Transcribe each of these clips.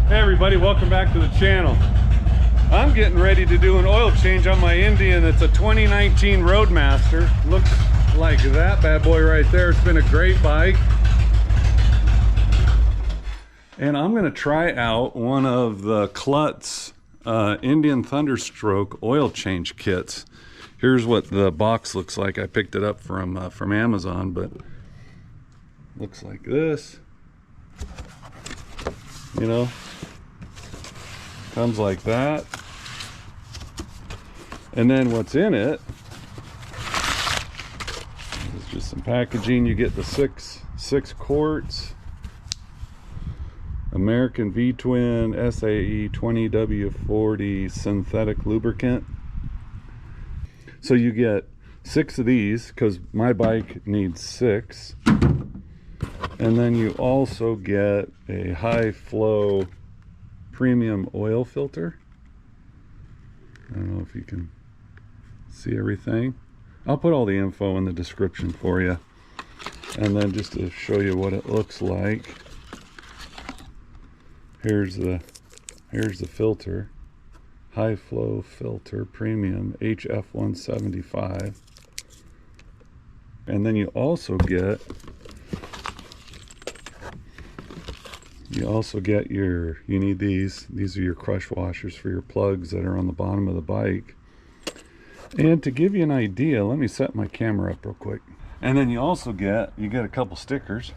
Hey everybody, welcome back to the channel. I'm getting ready to do an oil change on my Indian. It's a 2019 Roadmaster. Looks like that bad boy right there. It's been a great bike. And I'm gonna try out one of the Klotz Indian Thunderstroke oil change kits. Here's what the box looks like. I picked it up from Amazon, but looks like this. You know, comes like that. And then what's in it is just some packaging. You get the six quarts American V-Twin SAE 20W40 synthetic lubricant. So you get 6 of these because my bike needs 6. And then you also get a high flow premium oil filter. I don't know if you can see everything. I'll put all the info in the description for you. And then just to show you what it looks like. Here's the filter. High flow filter premium HF175. And then you also get you need these are your crush washers for your plugs that are on the bottom of the bike. And to give you an idea, let me set my camera up real quick. And then you also get a couple stickers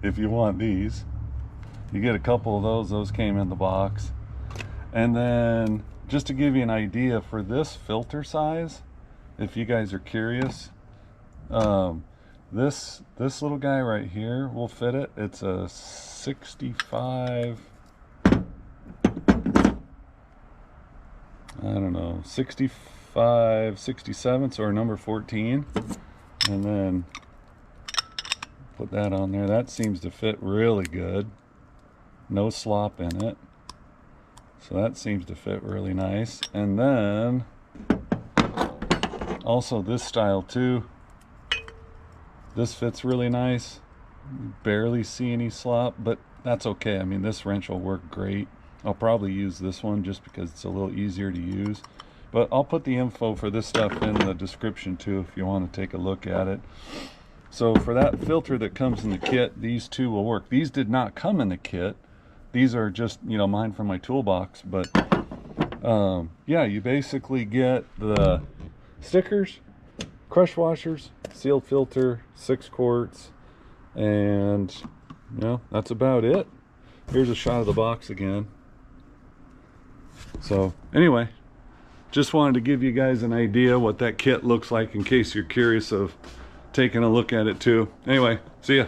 if you want these. You get a couple of those came in the box. And then just to give you an idea for this filter size, if you guys are curious, this little guy right here will fit it. It's a 65, I don't know, 65 67ths or number 14. And then put that on there. That seems to fit really good. No slop in it. So that seems to fit really nice. And then also this style too. This fits really nice. Barely see any slop, but that's okay. I mean, this wrench will work great. I'll probably use this one just because it's a little easier to use. But I'll put the info for this stuff in the description too if you want to take a look at it. So for that filter that comes in the kit, these two will work. These did not come in the kit. These are just, you know, mine from my toolbox. But yeah, you basically get the stickers, crush washers, sealed filter, 6 quarts, and you know, that's about it. Here's a shot of the box again. So anyway, just wanted to give you guys an idea what that kit looks like in case you're curious of taking a look at it too. Anyway, see ya.